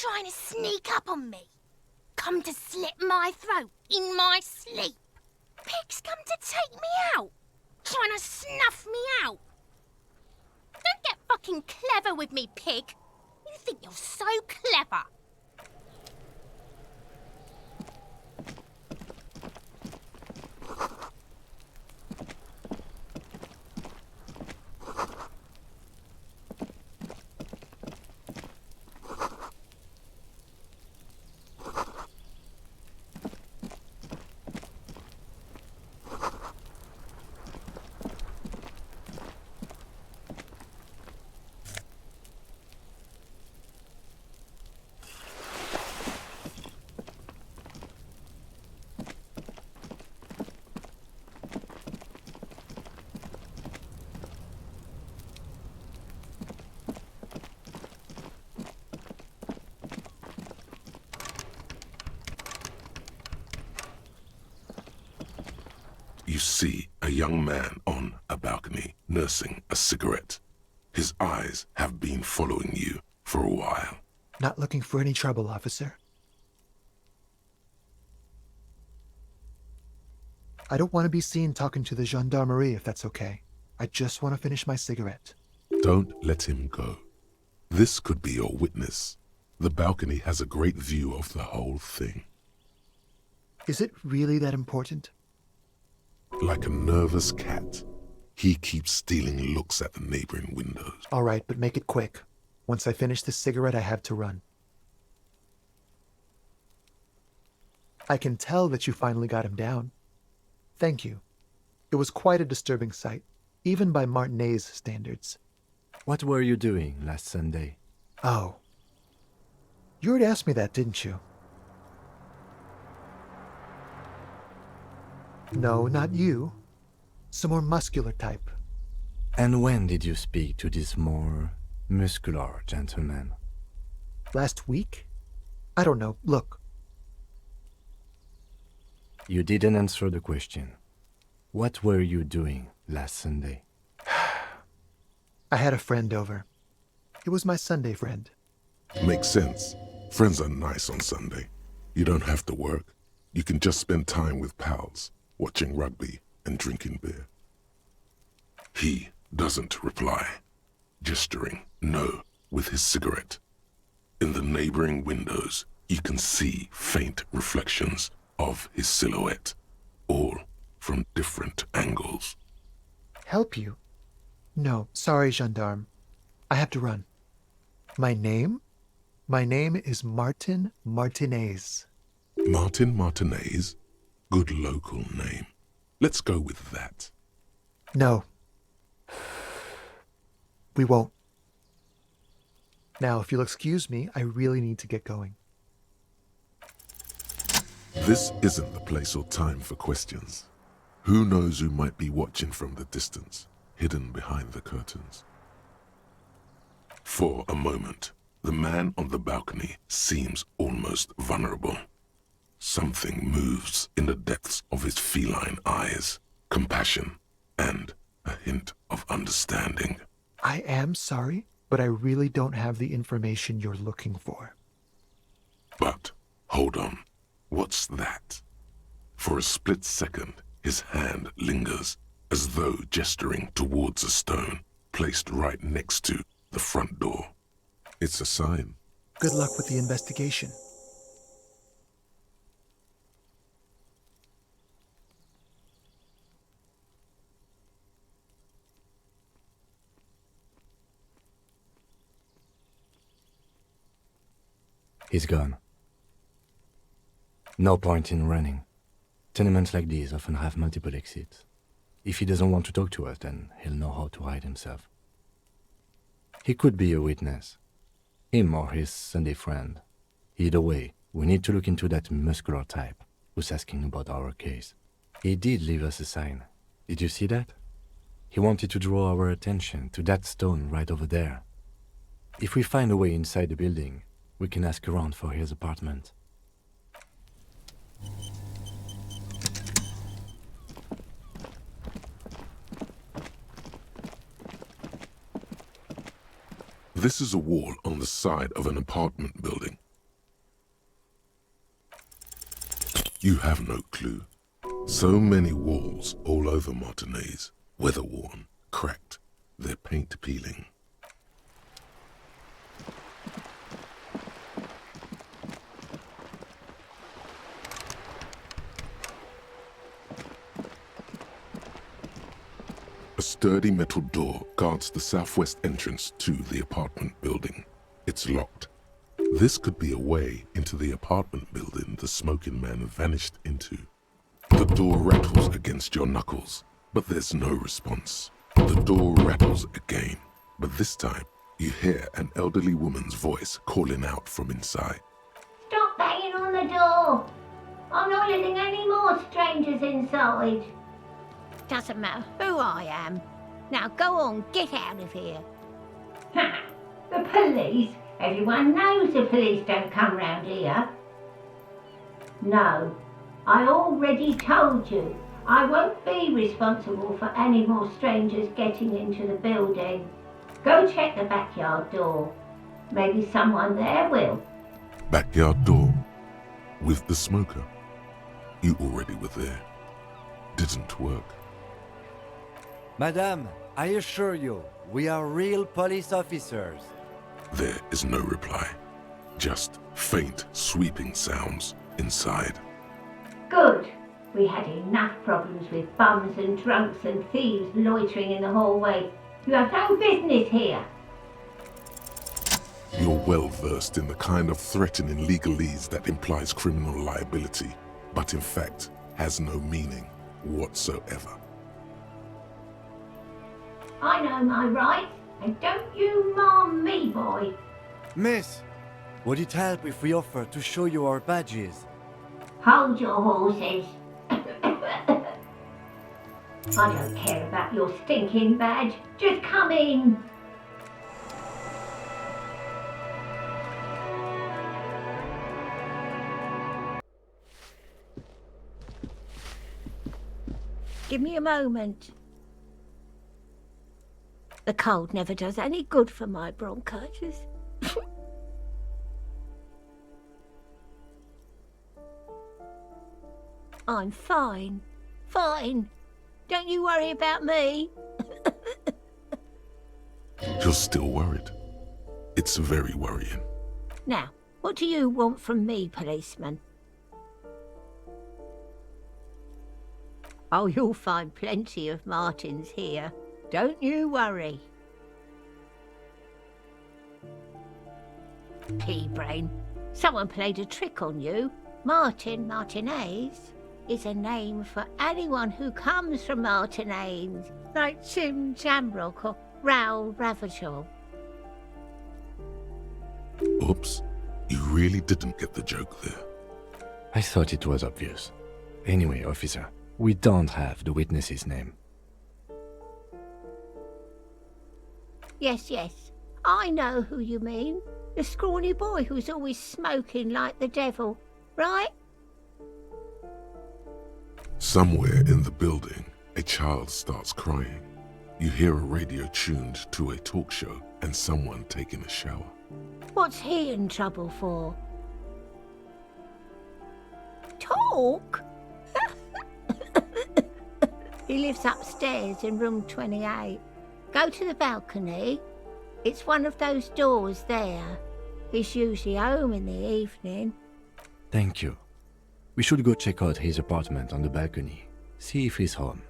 trying to sneak up on me? Come to slit my throat in my sleep? Pig's come to take me out, trying to snuff me out. Don't get fucking clever with me, pig. You think you're so clever. You see a young man on a balcony nursing a cigarette. His eyes have been following you for a while. Not looking for any trouble, officer. I don't want to be seen talking to the gendarmerie, if that's okay. I just want to finish my cigarette. Don't let him go. This could be your witness. The balcony has a great view of the whole thing. Is it really that important? Like a nervous cat, he keeps stealing looks at the neighboring windows. All right, but make it quick. Once I finish this cigarette, I have to run. I can tell that you finally got him down. Thank you. It was quite a disturbing sight, even by Martinet's standards. What were you doing last Sunday? Oh. You already asked me that, didn't you? No, not you. Some more muscular type. And when did you speak to this more muscular gentleman? Last week? I don't know. Look. You didn't answer the question. What were you doing last Sunday? I had a friend over. It was my Sunday friend. Makes sense. Friends are nice on Sunday. You don't have to work. You can just spend time with pals, watching rugby and drinking beer. He doesn't reply, gesturing no with his cigarette. In the neighboring windows, you can see faint reflections of his silhouette, all from different angles. Help you? No, sorry, gendarme. I have to run. My name? My name is Martin Martinez. Martin Martinez? Good local name. Let's go with that. No. We won't. Now, if you'll excuse me, I really need to get going. This isn't the place or time for questions. Who knows who might be watching from the distance, hidden behind the curtains? For a moment, the man on the balcony seems almost vulnerable. Something moves in the depths of his feline eyes, compassion and a hint of understanding. I am sorry, but I really don't have the information you're looking for. But, hold on, what's that? For a split second, his hand lingers, as though gesturing towards a stone placed right next to the front door. It's a sign. Good luck with the investigation. He's gone. No point in running. Tenements like these often have multiple exits. If he doesn't want to talk to us, then he'll know how to hide himself. He could be a witness. Him or his Sunday friend. Either way, we need to look into that muscular type who's asking about our case. He did leave us a sign. Did you see that? He wanted to draw our attention to that stone right over there. If we find a way inside the building, we can ask around for his apartment. This is a wall on the side of an apartment building. You have no clue. So many walls all over Martinez, weather-worn, cracked, their paint peeling. A sturdy metal door guards the southwest entrance to the apartment building. It's locked. This could be a way into the apartment building the smoking man vanished into. The door rattles against your knuckles, but there's no response. The door rattles again, but this time you hear an elderly woman's voice calling out from inside. Stop banging on the door! I'm not letting any more strangers inside. Doesn't matter who I am. Now go on, get out of here. Ha! The police? Everyone knows the police don't come round here. No, I already told you. I won't be responsible for any more strangers getting into the building. Go check the backyard door. Maybe someone there will. Backyard door? With the smoker? You already were there. Didn't work. Madame, I assure you, we are real police officers. There is no reply. Just faint, sweeping sounds inside. Good. We had enough problems with bums and drunks and thieves loitering in the hallway. You have no business here. You're well versed in the kind of threatening legalese that implies criminal liability, but in fact has no meaning whatsoever. I know my rights, and don't you marm me, boy. Miss, would it help if we offer to show you our badges? Hold your horses. I don't care about your stinking badge. Just come in. Give me a moment. The cold never does any good for my bronchitis. I'm fine. Fine. Don't you worry about me. You're still worried. It's very worrying. Now, what do you want from me, policeman? Oh, you'll find plenty of Martins here. Don't you worry. Pea-brain, someone played a trick on you. Martinez is a name for anyone who comes from Martinez, like Jim Jamrock or Raoul Ravachol. Oops, you really didn't get the joke there. I thought it was obvious. Anyway, officer, we don't have the witness's name. Yes, I know who you mean. The scrawny boy who's always smoking like the devil, right? Somewhere in the building, a child starts crying. You hear a radio tuned to a talk show and someone taking a shower. What's he in trouble for? Talk? He lives upstairs in room 28. Go to the balcony. It's one of those doors there. He's usually home in the evening. Thank you. We should go check out his apartment on the balcony. See if he's home.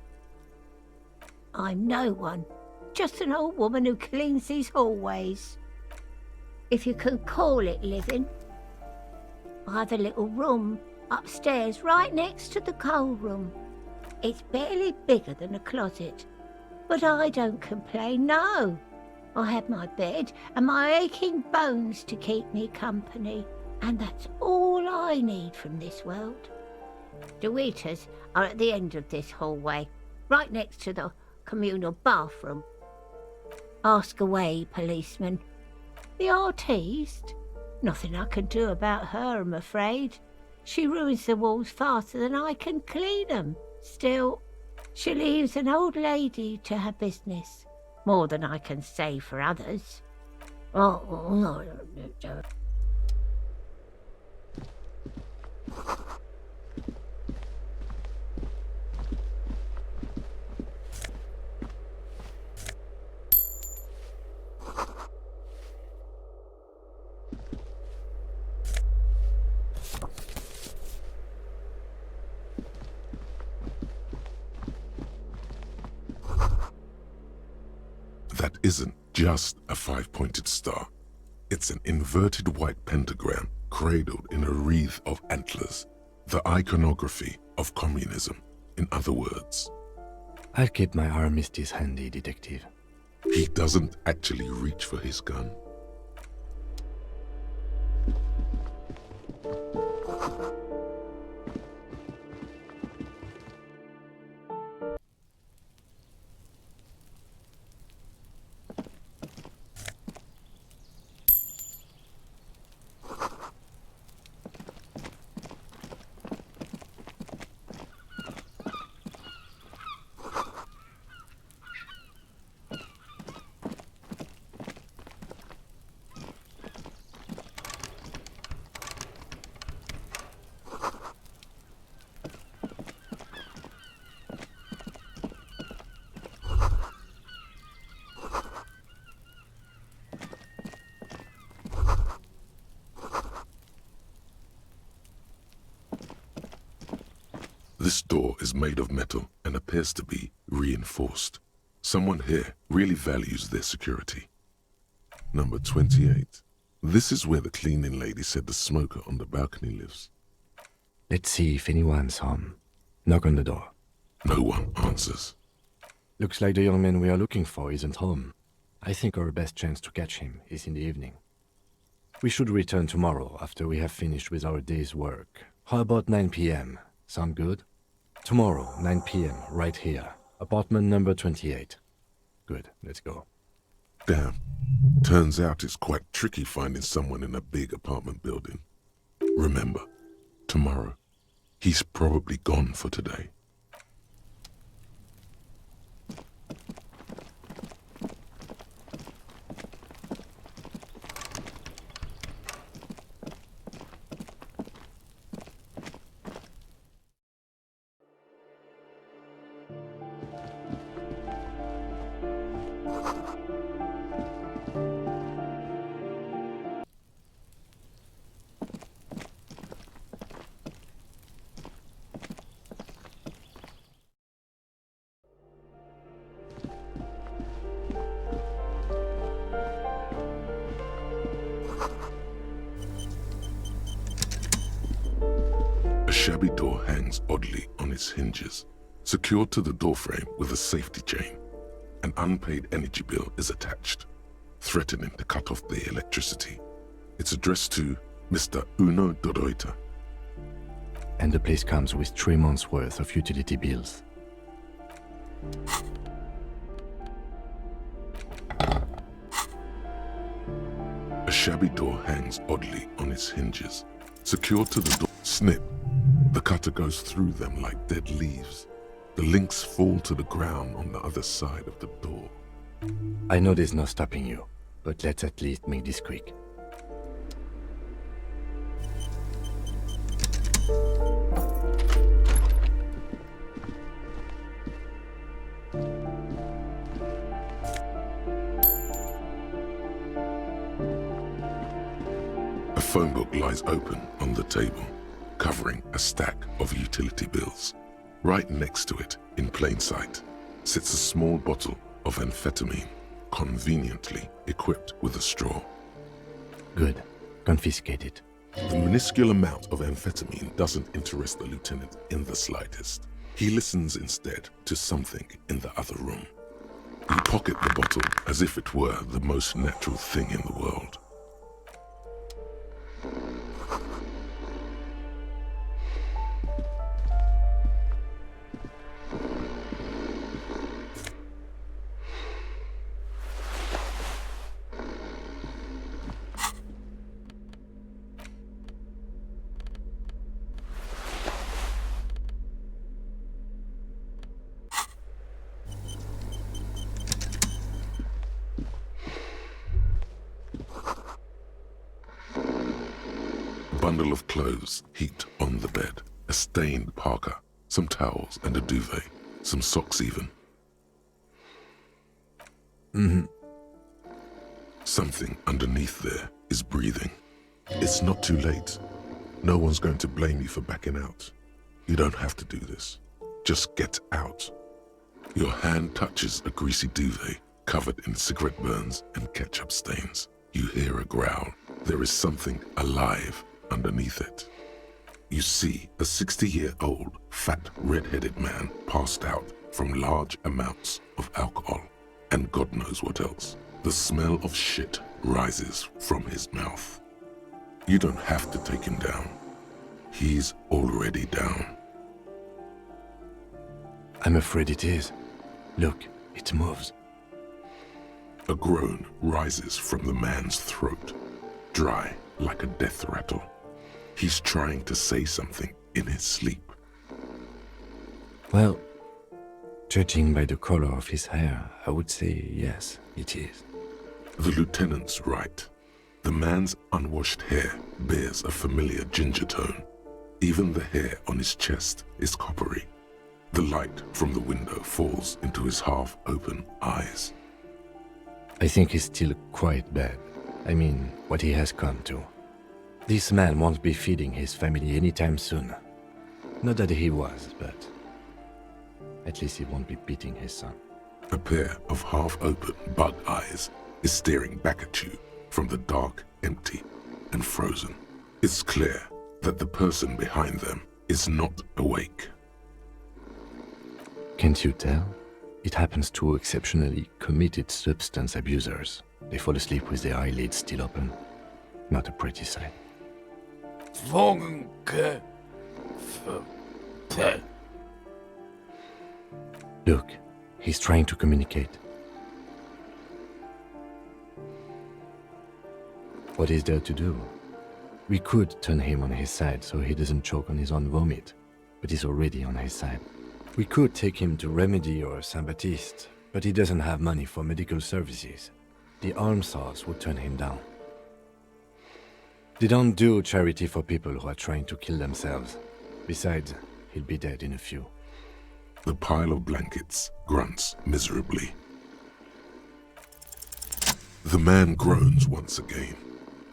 I'm no one. Just an old woman who cleans these hallways. If you can call it living. I have a little room upstairs right next to the coal room. It's barely bigger than a closet. But I don't complain, no. I have my bed and my aching bones to keep me company. And that's all I need from this world. The waiters are at the end of this hallway, right next to the communal bathroom. Ask away, policeman. The artiste? Nothing I can do about her, I'm afraid. She ruins the walls faster than I can clean them. Still, she leaves an old lady to her business. More than I can say for others. That isn't just a five-pointed star. It's an inverted white pentagram cradled in a wreath of antlers, the iconography of communism, in other words. I'll keep my armistice handy, detective. He doesn't actually reach for his gun. This door is made of metal and appears to be reinforced. Someone here really values their security. Number 28. This is where the cleaning lady said the smoker on the balcony lives. Let's see if anyone's home. Knock on the door. No one answers. Looks like the young man we are looking for isn't home. I think our best chance to catch him is in the evening. We should return tomorrow after we have finished with our day's work. How about 9 p.m.? Sound good? Tomorrow, 9 p.m., right here. Apartment number 28. Good, let's go. Damn. Turns out it's quite tricky finding someone in a big apartment building. Remember, tomorrow, he's probably gone for today. A shabby door hangs oddly on its hinges, secured to the doorframe with a safety chain. An unpaid energy bill is attached, threatening to cut off the electricity. It's addressed to Mr. Uno Doroita. And the place comes with 3 months' worth of utility bills. A shabby door hangs oddly on its hinges, secured to the door. Snip. The cutter goes through them like dead leaves. The links fall to the ground on the other side of the door. I know there's no stopping you, but let's at least make this quick. A phone book lies open on the table, covering a stack of utility bills. Right next to it, in plain sight, sits a small bottle of amphetamine, conveniently equipped with a straw. Good. Confiscate it. The minuscule amount of amphetamine doesn't interest the lieutenant in the slightest. He listens instead to something in the other room. You pocket the bottle as if it were the most natural thing in the world. Bundle of clothes heaped on the bed, a stained parka, some towels and a duvet, some socks even. Something underneath there is breathing. It's not too late. No one's going to blame you for backing out. You don't have to do this. Just get out. Your hand touches a greasy duvet covered in cigarette burns and ketchup stains. You hear a growl. There is something alive underneath it. You see a 60-year-old, fat, red-headed man passed out from large amounts of alcohol and God knows what else. The smell of shit rises from his mouth. You don't have to take him down. He's already down. I'm afraid it is. Look, it moves. A groan rises from the man's throat, dry like a death rattle. He's trying to say something in his sleep. Well, judging by the color of his hair, I would say yes, it is. The lieutenant's right. The man's unwashed hair bears a familiar ginger tone. Even the hair on his chest is coppery. The light from the window falls into his half-open eyes. I think he's still quite bad. I mean, what he has come to. This man won't be feeding his family anytime soon. Not that he was, but at least he won't be beating his son. A pair of half-open bug eyes is staring back at you from the dark, empty, and frozen. It's clear that the person behind them is not awake. Can't you tell? It happens to exceptionally committed substance abusers. They fall asleep with their eyelids still open. Not a pretty sight. Look, he's trying to communicate. What is there to do? We could turn him on his side so he doesn't choke on his own vomit, but he's already on his side. We could take him to Remedy or Saint-Baptiste, but he doesn't have money for medical services. The almshouse would turn him down. They don't do charity for people who are trying to kill themselves. Besides, he'll be dead in a few. The pile of blankets grunts miserably. The man groans once again,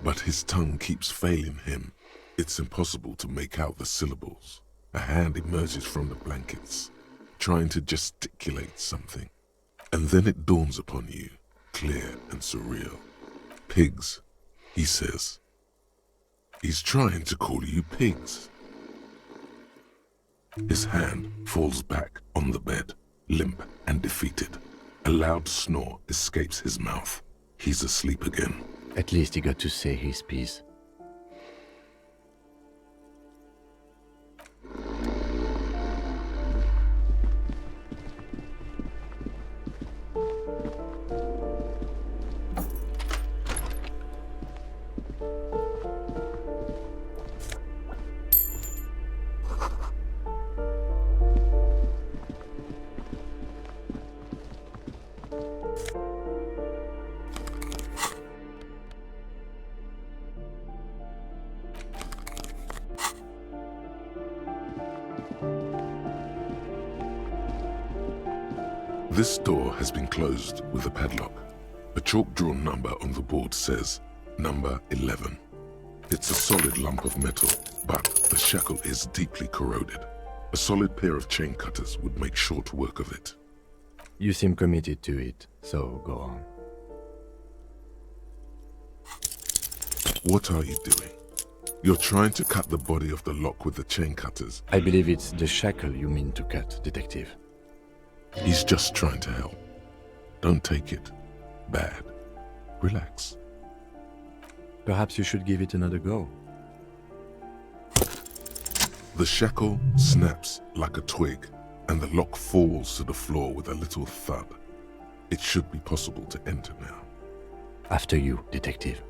but his tongue keeps failing him. It's impossible to make out the syllables. A hand emerges from the blankets, trying to gesticulate something. And then it dawns upon you, clear and surreal. Pigs, he says. He's trying to call you pigs. His hand falls back on the bed, limp and defeated. A loud snore escapes his mouth. He's asleep again. At least he got to say his piece. This door has been closed with a padlock. A chalk-drawn number on the board says, number 11. It's a solid lump of metal, but the shackle is deeply corroded. A solid pair of chain cutters would make short work of it. You seem committed to it, so go on. What are you doing? You're trying to cut the body of the lock with the chain cutters. I believe it's the shackle you mean to cut, Detective. He's just trying to help. Don't take it bad. Relax. Perhaps you should give it another go. The shackle snaps like a twig, and the lock falls to the floor with a little thud. It should be possible to enter now. After you, Detective.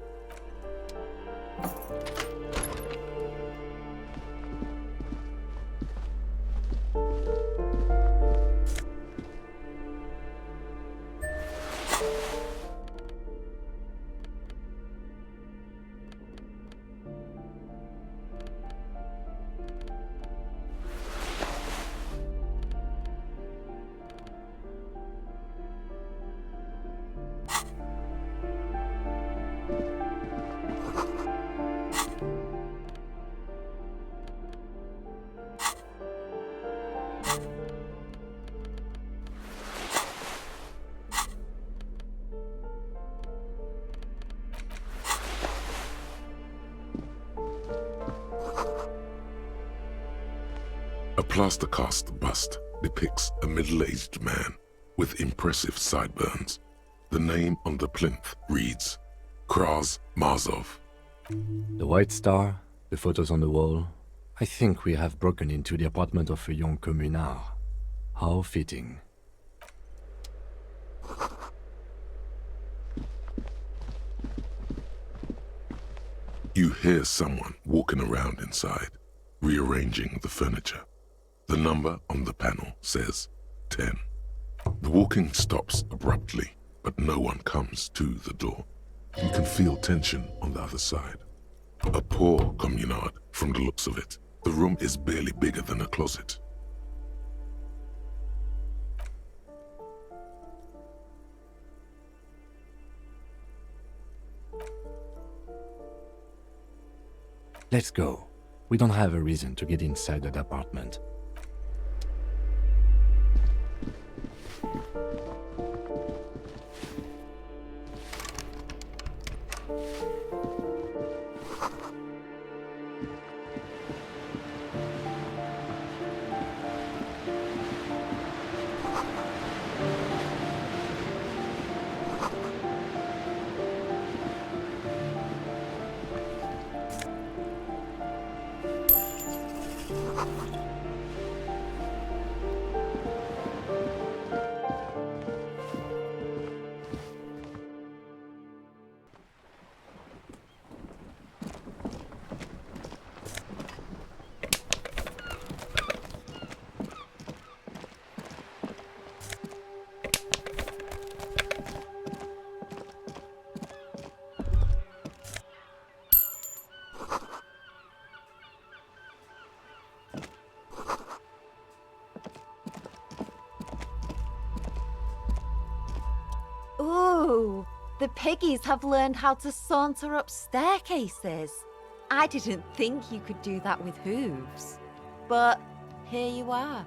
plaster cast bust depicts a middle-aged man with impressive sideburns. The name on the plinth reads Kraz Marzov. The White Star, the photos on the wall. I think we have broken into the apartment of a young communard. How fitting. You hear someone walking around inside, rearranging the furniture. The number on the panel says 10. The walking stops abruptly, but no one comes to the door. You can feel tension on the other side. A poor communard, from the looks of it. The room is barely bigger than a closet. Let's go. We don't have a reason to get inside that apartment. Ooh, the piggies have learned how to saunter up staircases. I didn't think you could do that with hooves. But here you are.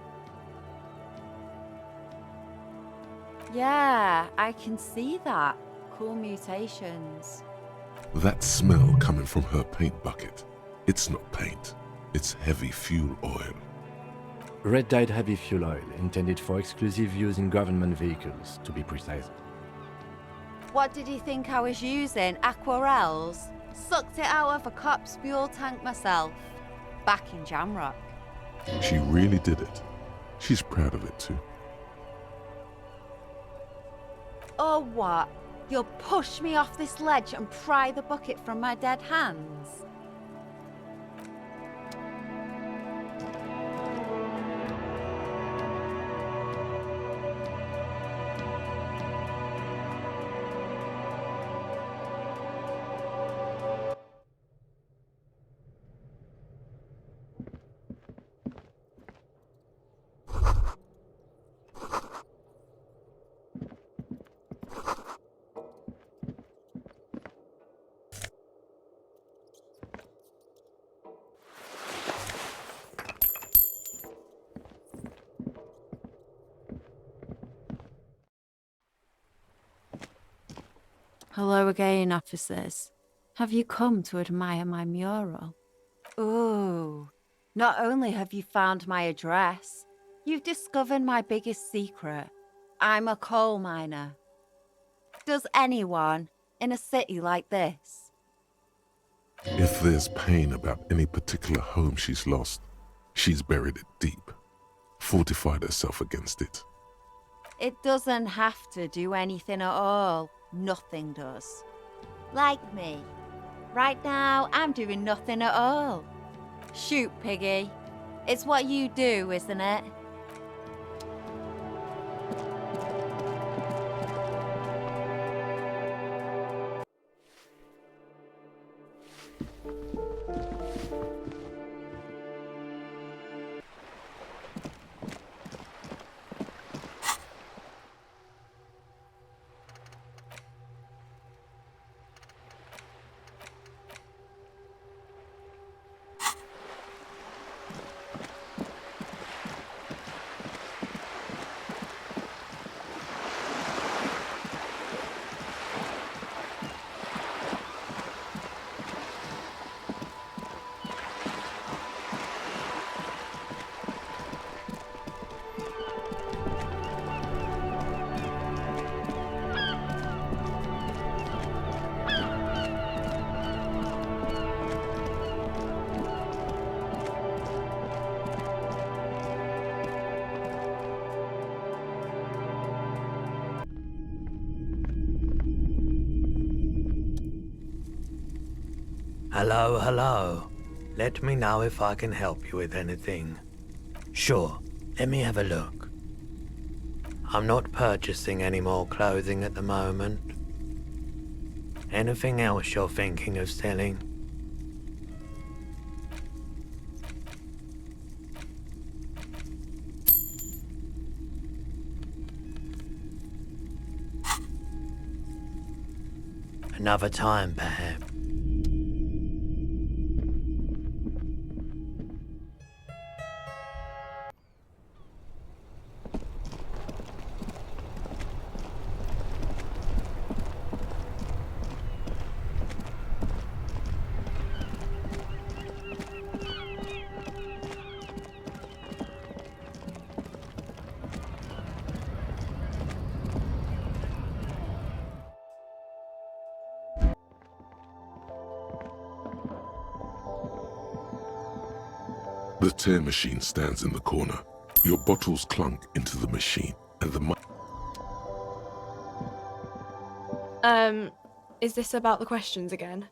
Yeah, I can see that. Cool mutations. That smell coming from her paint bucket. It's not paint, it's heavy fuel oil. Red dyed heavy fuel oil, intended for exclusive use in government vehicles, to be precise. What did you think I was using? Aquarels? Sucked it out of a cop's fuel tank myself. Back in Jamrock. She really did it. She's proud of it too. Oh, what? You'll push me off this ledge and pry the bucket from my dead hands? Hello again, officers. Have you come to admire my mural? Ooh, not only have you found my address, you've discovered my biggest secret. I'm a coal miner. Does anyone in a city like this? If there's pain about any particular home she's lost, she's buried it deep, fortified herself against it. It doesn't have to do anything at all. Nothing does. Like me. Right now, I'm doing nothing at all. Shoot, Piggy. It's what you do, isn't it? Hello, hello. Let me know if I can help you with anything. Sure, let me have a look. I'm not purchasing any more clothing at the moment. Anything else you're thinking of selling? Another time, perhaps. The tear machine stands in the corner. Your bottles clunk into the machine, and the Is this about the questions again?